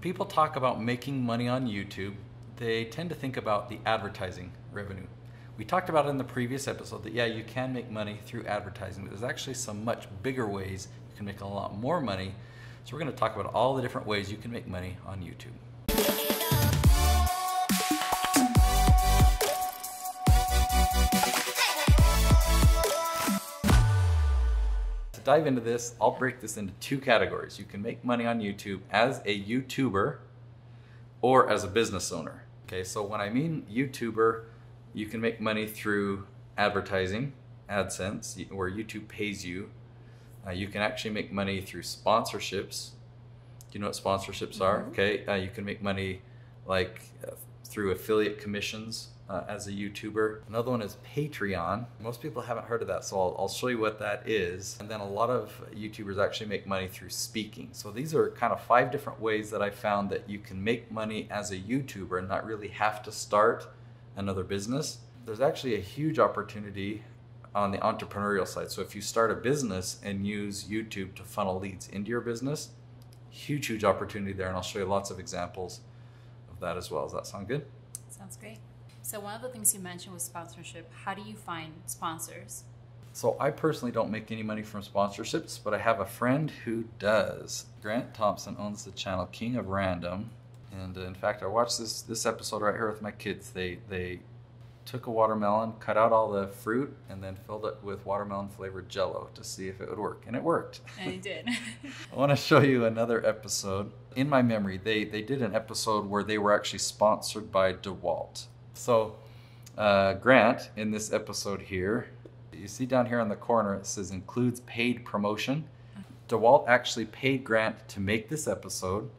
people talk about making money on YouTube, they tend to think about the advertising revenue. We talked about in the previous episode that, yeah, you can make money through advertising, but there's actually some much bigger ways you can make a lot more money. So we're going to talk about all the different ways you can make money on YouTube. To dive into this, I'll break this into two categories. You can make money on YouTube as a YouTuber or as a business owner. Okay, so when I mean YouTuber, you can make money through advertising, AdSense, where YouTube pays you. You can actually make money through sponsorships. Do you know what sponsorships are? Okay, you can make money like through affiliate commissions as a YouTuber. Another one is Patreon. Most people haven't heard of that, so I'll show you what that is. And then a lot of YouTubers actually make money through speaking. So these are kind of 5 different ways that I found that you can make money as a YouTuber and not really have to start another business. There's actually a huge opportunity on the entrepreneurial side. So if you start a business and use YouTube to funnel leads into your business, huge opportunity there, and I'll show you lots of examples of that as well. Does that sound good? Sounds great. So one of the things you mentioned was sponsorship. How do you find sponsors? So I personally don't make any money from sponsorships, but I have a friend who does. Grant Thompson owns the channel King of Random. And in fact, I watched this episode right here with my kids. They took a watermelon, cut out all the fruit, and then filled it with watermelon flavored Jello to see if it would work. And it worked. And it did. I want to show you another episode. In my memory, they did an episode where they were actually sponsored by DeWalt. So Grant, in this episode here, you see down here on the corner, it says includes paid promotion. DeWalt actually paid Grant to make this episode.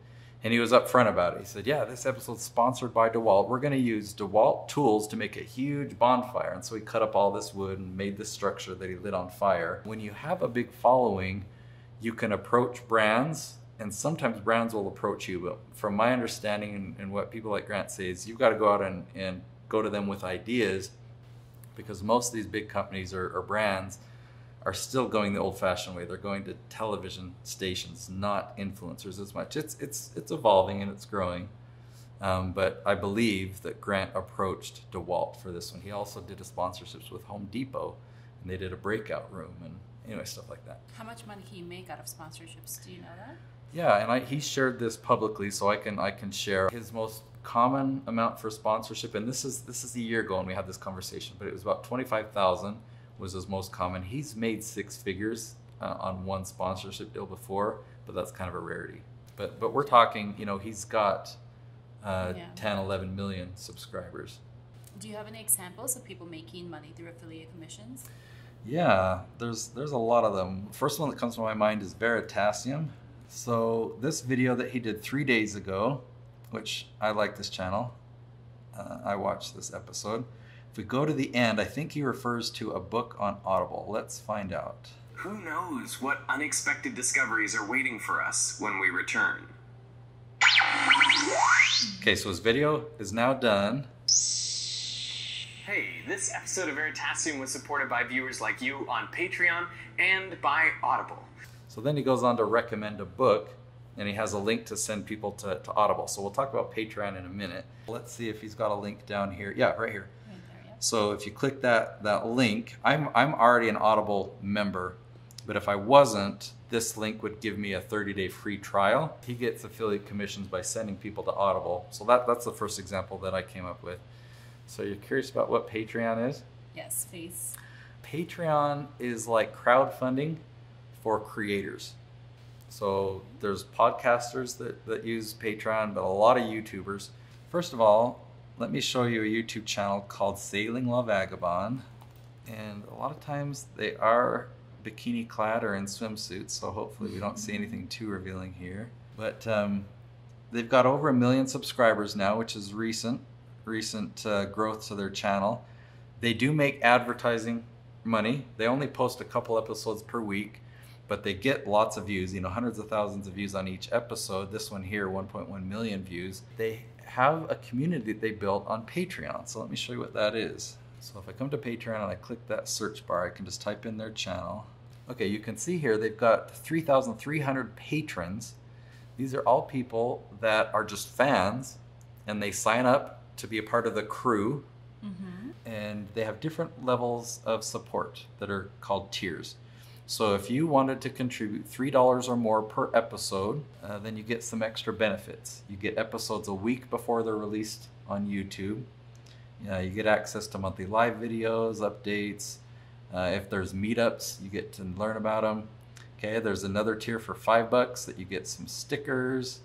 And he was upfront about it. He said, yeah, this episode's sponsored by DeWalt. We're gonna use DeWalt tools to make a huge bonfire. And so he cut up all this wood and made this structure that he lit on fire. When you have a big following, you can approach brands, and sometimes brands will approach you. But from my understanding and what people like Grant say is you've got to go out and go to them with ideas, because most of these big companies or brands are still going the old-fashioned way. They're going to television stations, not influencers as much. It's evolving and it's growing, but I believe that Grant approached DeWalt for this one. He also did a sponsorships with Home Depot, and they did a breakout room and anyway, stuff like that. How much money can you make out of sponsorships? Do you know that? Yeah, and he shared this publicly, so I can share his most common amount for sponsorship. And this is a year ago when we had this conversation, but it was about $25,000. Was his most common. He's made 6 figures on one sponsorship deal before, but that's kind of a rarity. But we're talking, you know, he's got 10, 11 million subscribers. Do you have any examples of people making money through affiliate commissions? Yeah, there's a lot of them. First one that comes to my mind is Veritasium. So this video that he did 3 days ago, which I like this channel. I watched this episode. If we go to the end, I think he refers to a book on Audible. Let's find out. Who knows what unexpected discoveries are waiting for us when we return? Okay, so his video is now done. Hey, this episode of Veritasium was supported by viewers like you on Patreon and by Audible. So then he goes on to recommend a book, and he has a link to send people to Audible. So we'll talk about Patreon in a minute. Let's see if he's got a link down here. Yeah, right here. So if you click that link, I'm already an Audible member, but if I wasn't, this link would give me a 30-day free trial. He gets affiliate commissions by sending people to Audible. So that's the first example that I came up with. So you're curious about what Patreon is? Yes, please. Patreon is like crowdfunding for creators. So there's podcasters that use Patreon, but a lot of YouTubers. First of all, let me show you a YouTube channel called Sailing La Vagabond. And a lot of times they are bikini clad or in swimsuits, so hopefully we don't see anything too revealing here. But they've got over 1 million subscribers now, which is recent growth to their channel. They do make advertising money. They only post a couple episodes per week, but they get lots of views, you know, hundreds of thousands of views on each episode. This one here, 1.1 million views. They have a community that they built on Patreon. So let me show you what that is. So if I come to Patreon and I click that search bar, I can just type in their channel. Okay, you can see here they've got 3,300 patrons. These are all people that are just fans, and they sign up to be a part of the crew, and they have different levels of support that are called tiers. So if you wanted to contribute $3 or more per episode, then you get some extra benefits. You get episodes a week before they're released on YouTube. You get access to monthly live videos, updates. If there's meetups, you get to learn about them. Okay, there's another tier for $5 that you get some stickers.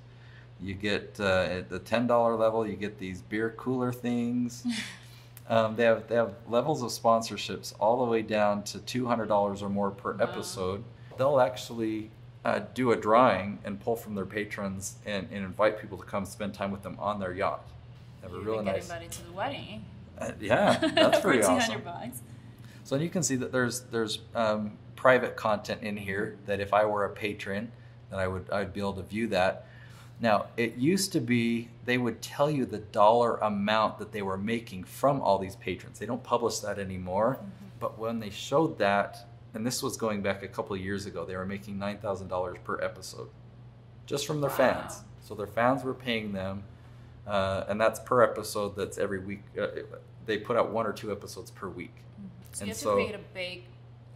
You get at the $10 level, you get these beer cooler things. They have levels of sponsorships all the way down to $200 or more per episode. They'll actually do a drawing and pull from their patrons and invite people to come spend time with them on their yacht. Have a really nice. Get invited to the wedding. Yeah, that's pretty awesome. $200. So you can see that there's private content in here that if I were a patron, that I'd be able to view that. Now, it used to be they would tell you the dollar amount that they were making from all these patrons. They don't publish that anymore, but when they showed that, and this was going back a couple of years ago, they were making $9,000 per episode just from their fans. So their fans were paying them, and that's per episode. That's every week. They put out 1 or 2 episodes per week. So you have to create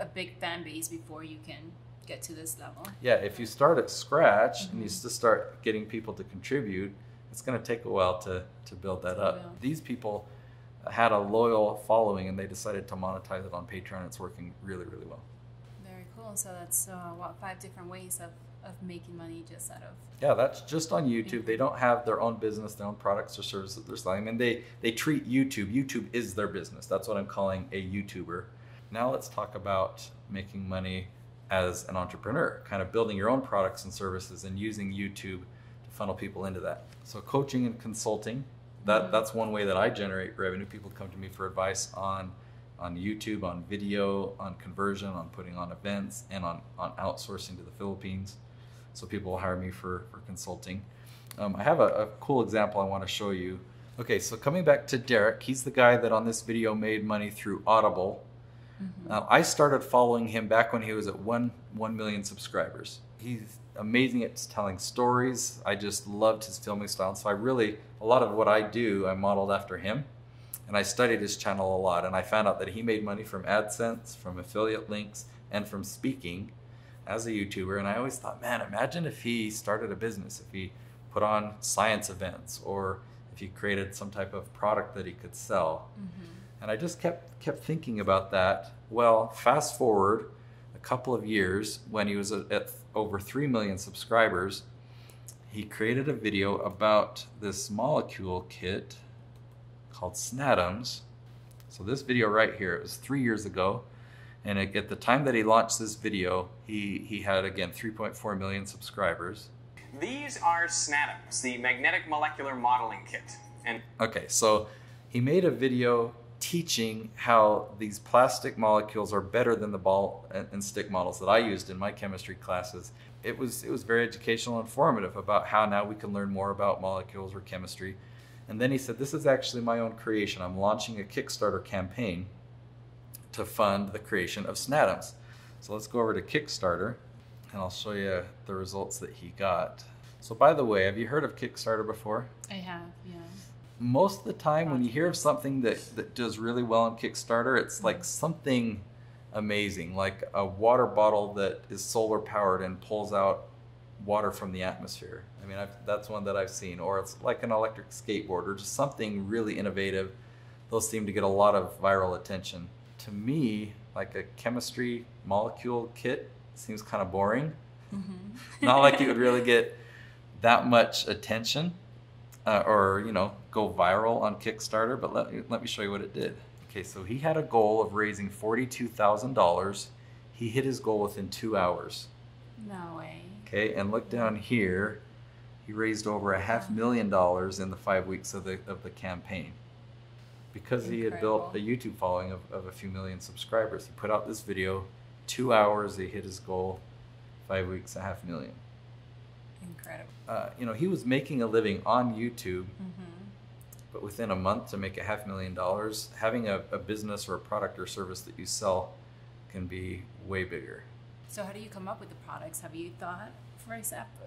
a big fan base before you can get to this level. Yeah, if you start at scratch and you just start getting people to contribute, it's going to take a while to build that up. These people had a loyal following and they decided to monetize it on Patreon. It's working really, really well. Very cool. So that's 5 different ways of making money just out of... Yeah, that's just on YouTube. They don't have their own business, their own products or services that they're selling. I mean, they treat YouTube is their business. That's what I'm calling a YouTuber. Now let's talk about making money as an entrepreneur, kind of building your own products and services and using YouTube to funnel people into that. So coaching and consulting, that's one way that I generate revenue. People come to me for advice on YouTube, on video, on conversion, on putting on events, and on outsourcing to the Philippines. So people will hire me for consulting. I have a cool example I want to show you. Okay, so coming back to Derek, he's the guy that on this video made money through Audible. I started following him back when he was at 1 million subscribers. He's amazing at telling stories. I just loved his filming style. So a lot of what I do, I modeled after him. And I studied his channel a lot. And I found out that he made money from AdSense, from affiliate links, and from speaking as a YouTuber. And I always thought, man, imagine if he started a business, if he put on science events, or if he created some type of product that he could sell. And I just kept thinking about that. Well, fast forward a couple of years, when he was at over 3 million subscribers, he created a video about this molecule kit called Snadams. So this video right here, it was 3 years ago. And at the time that he launched this video, he had, again, 3.4 million subscribers. These are Snadams, the magnetic molecular modeling kit. Okay, so he made a video teaching how these plastic molecules are better than the ball and stick models that I used in my chemistry classes. It was very educational and informative about how now we can learn more about molecules or chemistry. And then he said, this is actually my own creation. I'm launching a Kickstarter campaign to fund the creation of Snadams. So let's go over to Kickstarter and I'll show you the results that he got. So by the way, have you heard of Kickstarter before? I have, yeah. Most of the time when you hear of something that does really well on Kickstarter, it's like something amazing, like a water bottle that is solar powered and pulls out water from the atmosphere. I mean, that's one that I've seen. Or it's like an electric skateboard or just something really innovative. Those seem to get a lot of viral attention. To me, like a chemistry molecule kit seems kind of boring. Not like it would really get that much attention. Or go viral on Kickstarter, but let me show you what it did. Okay, so he had a goal of raising $42,000. He hit his goal within 2 hours. No way. Okay, and look down here. He raised over $500,000 in the 5 weeks of the campaign. Because he had built a YouTube following of a few million subscribers. He put out this video, 2 hours, he hit his goal, 5 weeks, $500,000. Incredible. He was making a living on YouTube, but within a month to make $500,000, having a business or a product or service that you sell can be way bigger. So how do you come up with the products? Have you thought, for example,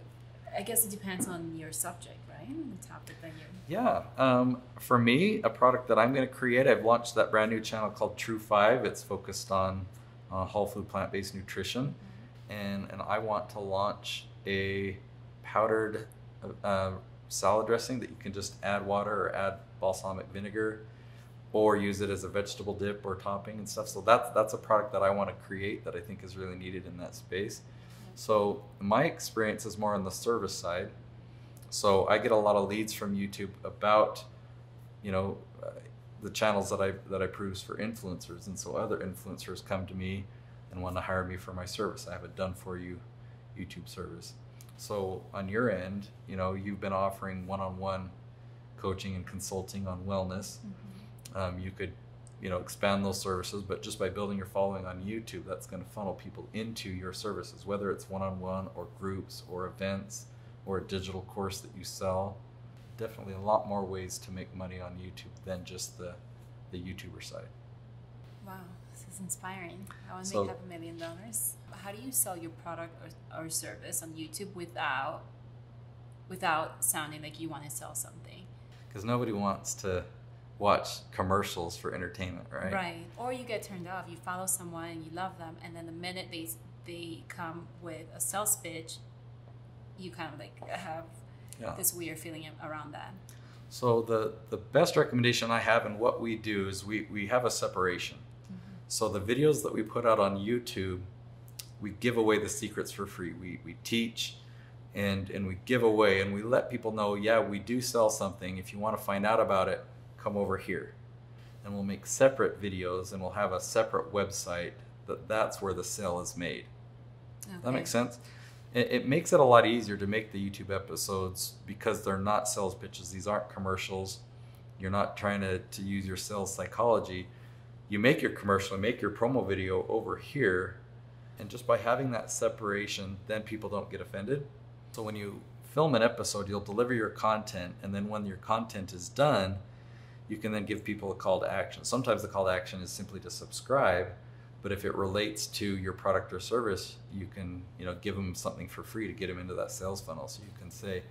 I guess it depends on your subject, right? The topic that you're... Yeah. For me, a product that I'm going to create, I've launched that brand new channel called True 5. It's focused on whole food, plant-based nutrition. And I want to launch a powdered salad dressing that you can just add water or add balsamic vinegar or use it as a vegetable dip or topping and stuff. So that's a product that I want to create that I think is really needed in that space. So my experience is more on the service side. So I get a lot of leads from YouTube about, the channels that I produce for influencers. And so other influencers come to me and want to hire me for my service. I have a done for you YouTube service. So on your end, you've been offering one-on-one coaching and consulting on wellness. You could, expand those services, but just by building your following on YouTube, that's going to funnel people into your services, whether it's one-on-one or groups or events or a digital course that you sell. Definitely a lot more ways to make money on YouTube than just the YouTuber side. Wow, this is inspiring. I want to make $500,000. How do you sell your product or service on YouTube without sounding like you want to sell something? Because nobody wants to watch commercials for entertainment, right? Right. Or you get turned off. You follow someone and you love them, and then the minute they come with a sales pitch, you kind of like have this weird feeling around that. So the best recommendation I have in what we do is we have a separation. So the videos that we put out on YouTube, we give away the secrets for free. We teach and we give away, and we let people know, we do sell something. If you want to find out about it, come over here. And we'll make separate videos, and we'll have a separate website that's where the sale is made. Okay. That makes sense? It makes it a lot easier to make the YouTube episodes because they're not sales pitches. These aren't commercials. You're not trying to use your sales psychology. You make your commercial, make your promo video over here, and just by having that separation, then people don't get offended. So when you film an episode, you'll deliver your content, and then when your content is done, you can then give people a call to action. Sometimes the call to action is simply to subscribe, but if it relates to your product or service, you can give them something for free to get them into that sales funnel. So you can say,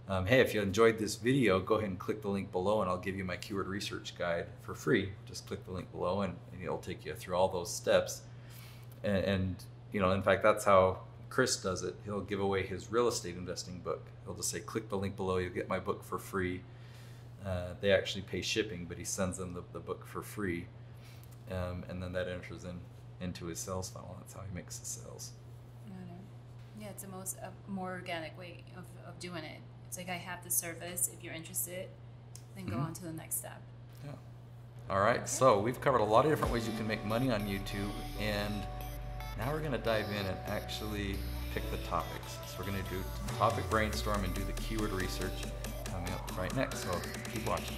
hey, if you enjoyed this video, go ahead and click the link below and I'll give you my keyword research guide for free. Just click the link below and it'll take you through all those steps. And in fact, that's how Chris does it. He'll give away his real estate investing book. He'll just say, click the link below, you'll get my book for free. They actually pay shipping, but he sends them the book for free. And then that enters into his sales funnel. That's how he makes the sales. Yeah, it's the more organic way of doing it. It's like, I have the service. If you're interested, then go on to the next step. Yeah. All right. Okay. So we've covered a lot of different ways you can make money on YouTube, and now we're going to dive in and actually pick the topics. So we're going to do topic brainstorm and do the keyword research coming up right next. So keep watching.